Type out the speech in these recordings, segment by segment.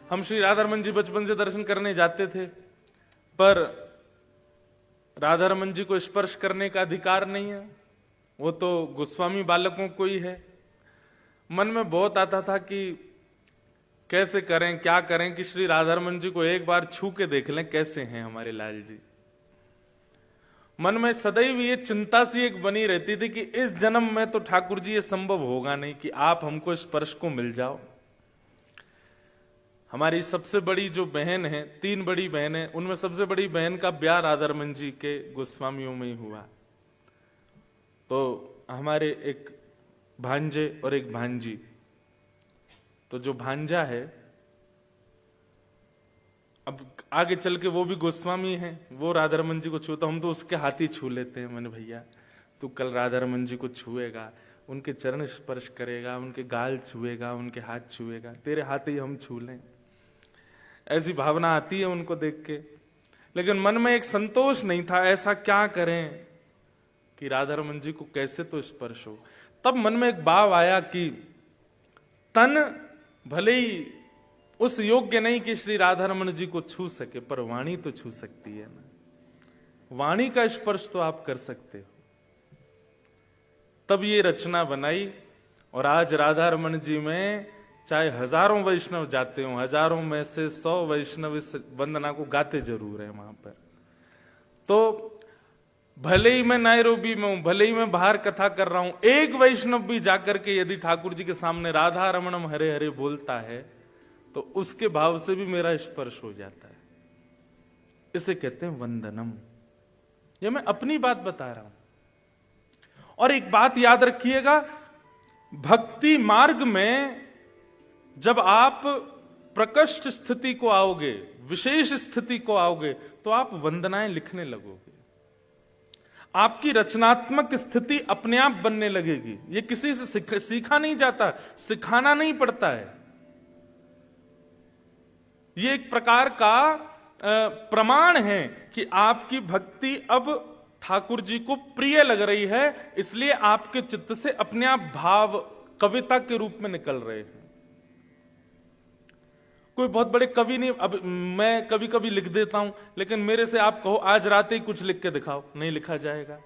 हम श्री राधारमन जी बचपन से दर्शन करने जाते थे, पर राधारमन जी को स्पर्श करने का अधिकार नहीं है, वो तो गोस्वामी बालकों को ही है। मन में बहुत आता था कि कैसे करें, क्या करें कि श्री राधारमन जी को एक बार छू के देख लें कैसे हैं हमारे लाल जी। मन में सदैव ये चिंता सी एक बनी रहती थी कि इस जन्म में तो ठाकुर जी ये संभव होगा नहीं कि आप हमको स्पर्श को मिल जाओ। हमारी सबसे बड़ी जो बहन है, 3 बड़ी बहन है, उनमें सबसे बड़ी बहन का ब्याह राधारमन जी के गोस्वामियों में ही हुआ। तो हमारे एक भांजे और एक भांजी, तो जो भांजा है अब आगे चल के वो भी गोस्वामी है, वो राधारमन जी को छूता, हम तो उसके हाथ ही छू लेते हैं। मैंने भैया तू कल राधारमन जी को छुएगा, उनके चरण स्पर्श करेगा, उनके गाल छुएगा, उनके हाथ छुएगा, तेरे हाथ ही हम छू लें, ऐसी भावना आती है उनको देख के। लेकिन मन में एक संतोष नहीं था, ऐसा क्या करें कि राधारमन जी को कैसे तो स्पर्श हो। तब मन में एक भाव आया कि तन भले ही उस योग्य नहीं कि श्री राधारमन जी को छू सके, पर वाणी तो छू सकती है ना, वाणी का स्पर्श तो आप कर सकते हो। तब ये रचना बनाई, और आज राधारमन जी में चाहे हजारों वैष्णव जाते हो, हजारों में से 100 वैष्णव इस वंदना को गाते जरूर है वहां पर। तो भले ही मैं नायरोबी में हूं, भले ही मैं बाहर कथा कर रहा हूं, एक वैष्णव भी जाकर के यदि ठाकुर जी के सामने राधा रमणम हरे हरे बोलता है तो उसके भाव से भी मेरा स्पर्श हो जाता है। इसे कहते हैं वंदनम। ये मैं अपनी बात बता रहा हूं। और एक बात याद रखिएगा, भक्ति मार्ग में जब आप प्रकृष्ट स्थिति को आओगे, विशेष स्थिति को आओगे, तो आप वंदनाएं लिखने लगोगे। आपकी रचनात्मक स्थिति अपने आप बनने लगेगी। ये किसी से सीखा नहीं जाता, सिखाना नहीं पड़ता है। ये एक प्रकार का प्रमाण है कि आपकी भक्ति अब ठाकुर जी को प्रिय लग रही है, इसलिए आपके चित्त से अपने आप भाव कविता के रूप में निकल रहे हैं। कोई बहुत बड़े कवि नहीं, अब मैं कभी कभी लिख देता हूं, लेकिन मेरे से आप कहो आज रात ही कुछ लिख के दिखाओ, नहीं लिखा जाएगा।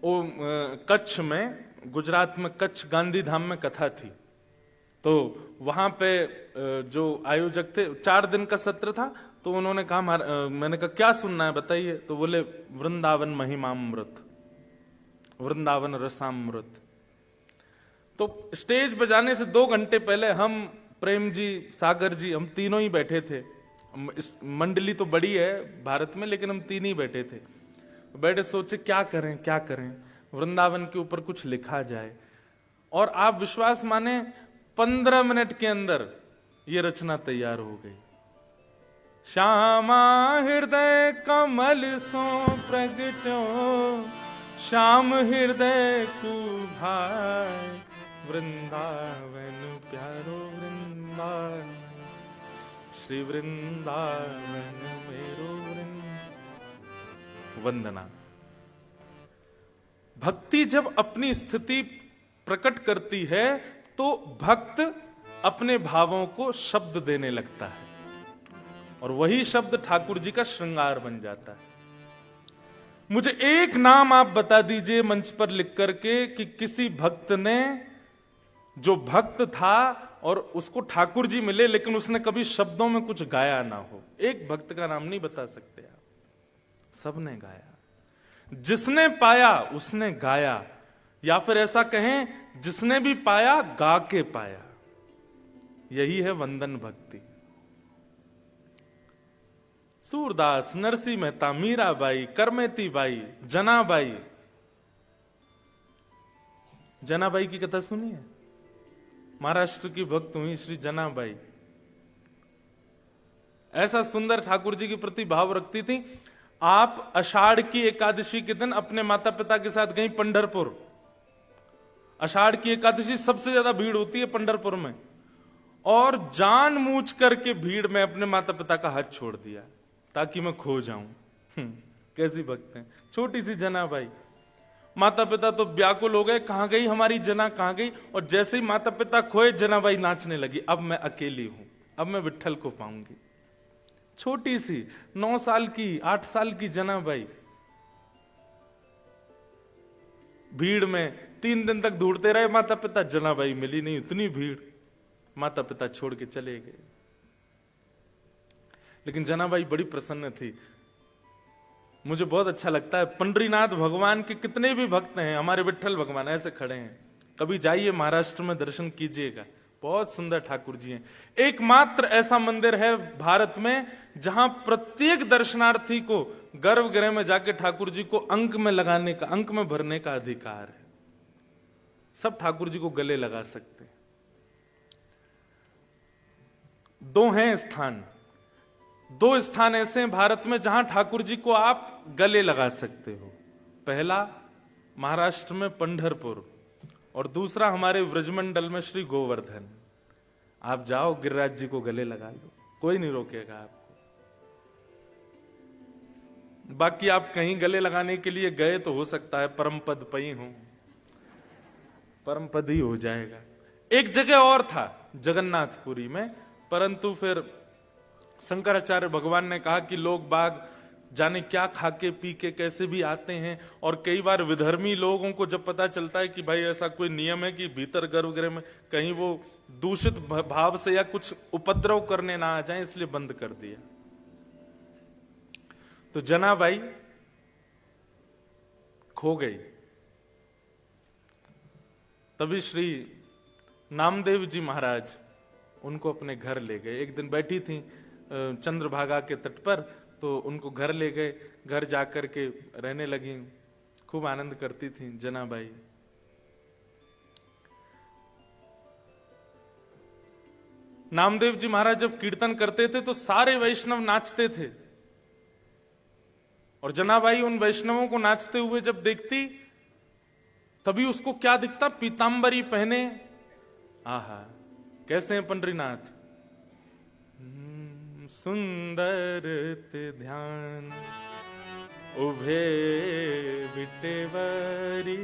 वो कच्छ में, गुजरात में कच्छ गांधी धाम में कथा थी, तो वहां पे जो आयोजक थे, 4 दिन का सत्र था, तो उन्होंने कहा, मैंने कहा क्या सुनना है बताइए, तो बोले वृंदावन महिमामृत, वृंदावन रसामृत। तो स्टेज बजाने से 2 घंटे पहले हम, प्रेम जी, सागर जी, हम तीनों ही बैठे थे। इस मंडली तो बड़ी है भारत में, लेकिन हम 3 ही बैठे थे। बैठे सोचे क्या करें क्या करें, वृंदावन के ऊपर कुछ लिखा जाए। और आप विश्वास माने 15 मिनट के अंदर ये रचना तैयार हो गई। श्यामा हृदय कमल सो प्रगटो, श्याम हृदय कुभाय, वृंदावन प्यारो वृंदावन, श्री वृंदावन मेरो वंदना। भक्ति जब अपनी स्थिति प्रकट करती है तो भक्त अपने भावों को शब्द देने लगता है, और वही शब्द ठाकुर जी का श्रृंगार बन जाता है। मुझे एक नाम आप बता दीजिए मंच पर लिख करके कि किसी भक्त ने, जो भक्त था और उसको ठाकुर जी मिले लेकिन उसने कभी शब्दों में कुछ गाया ना हो। एक भक्त का नाम नहीं बता सकते आप, सबने गाया। जिसने पाया उसने गाया, या फिर ऐसा कहें जिसने भी पाया गा के पाया। यही है वंदन भक्ति। सूरदास, नरसिंह मेहता, मीराबाई, करमेती बाई, जनाबाई। जनाबाई की कथा सुनी है? महाराष्ट्र की भक्त हुई श्री जनाबाई। ऐसा सुंदर ठाकुर जी के प्रति भाव रखती थी। आप आषाढ़ की एकादशी के दिन अपने माता पिता के साथ गई पंढरपुर। आषाढ़ की एकादशी सबसे ज्यादा भीड़ होती है पंढरपुर में, और जानबूझ करके भीड़ में अपने माता पिता का हाथ छोड़ दिया ताकि मैं खो जाऊं। कैसी भक्त है छोटी सी जनाबाई। माता पिता तो व्याकुल हो गए, कहां गई हमारी जना, कहां गई। और जैसे ही माता पिता खोए, जनाबाई नाचने लगी, अब मैं अकेली हूं, अब मैं विट्ठल को पाऊंगी। छोटी सी 9 साल की, 8 साल की जनाबाई भीड़ में 3 दिन तक ढूंढते रहे माता पिता, जनाबाई मिली नहीं, इतनी भीड़, माता पिता छोड़ के चले गए। लेकिन जनाबाई बड़ी प्रसन्न थी। मुझे बहुत अच्छा लगता है, पंडरीनाथ भगवान के कितने भी भक्त हैं, हमारे विट्ठल भगवान ऐसे खड़े हैं। कभी जाइए महाराष्ट्र में, दर्शन कीजिएगा, बहुत सुंदर ठाकुर जी हैं। एकमात्र ऐसा मंदिर है भारत में जहां प्रत्येक दर्शनार्थी को गर्भगृह में जाके ठाकुर जी को अंक में लगाने का, अंक में भरने का अधिकार है। सब ठाकुर जी को गले लगा सकते हैं। 2 हैं स्थान, 2 स्थान ऐसे हैं भारत में जहां ठाकुर जी को आप गले लगा सकते हो। पहला महाराष्ट्र में पंढरपुर, और दूसरा हमारे व्रजमंडल में श्री गोवर्धन। आप जाओ, गिरिराज जी को गले लगा लो, कोई नहीं रोकेगा आपको। बाकी आप कहीं गले लगाने के लिए गए तो हो सकता है परम पद पई हो, परम पद ही हो जाएगा। एक जगह और था जगन्नाथपुरी में, परंतु फिर शंकराचार्य भगवान ने कहा कि लोग बाग जाने क्या खाके पी के कैसे भी आते हैं, और कई बार विधर्मी लोगों को जब पता चलता है कि भाई ऐसा कोई नियम है कि भीतर गर्भगृह में कहीं वो दूषित भाव से या कुछ उपद्रव करने ना आ जाए, इसलिए बंद कर दिया। तो जनाबाई खो गई। तभी श्री नामदेव जी महाराज उनको अपने घर ले गए। एक दिन बैठी थी चंद्रभागा के तट पर, तो उनको घर ले गए। घर जाकर के रहने लगी, खूब आनंद करती थी जनाबाई। नामदेव जी महाराज जब कीर्तन करते थे तो सारे वैष्णव नाचते थे, और जनाबाई उन वैष्णवों को नाचते हुए जब देखती, तभी उसको क्या दिखता, पीतांबरी पहने, आहा कैसे हैं पंडरीनाथ, सुंदर ते ध्यान उभे बिटेवरी।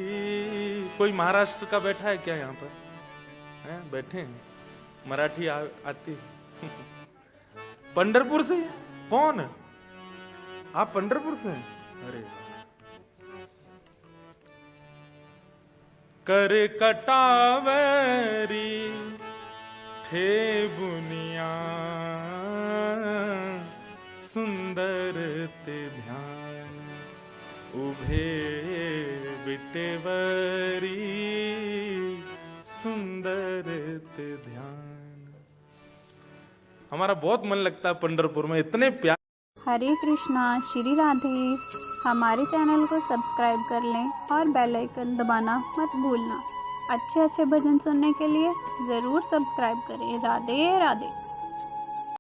कोई महाराष्ट्र का बैठा है क्या यहाँ पर? हैं बैठे हैं, मराठी आती पंढरपुर से? कौन? आप पंढरपुर से हैं? अरे कर कटावरी थे बुनिया सुंदर ते ध्यान उभे बिटेवरी सुंदर ते ध्यान। हमारा बहुत मन लगता है पंढरपुर में, इतने प्यार। हरे कृष्णा, श्री राधे। हमारे चैनल को सब्सक्राइब कर लें और बेल आइकन दबाना मत भूलना। अच्छे अच्छे भजन सुनने के लिए ज़रूर सब्सक्राइब करें। राधे राधे।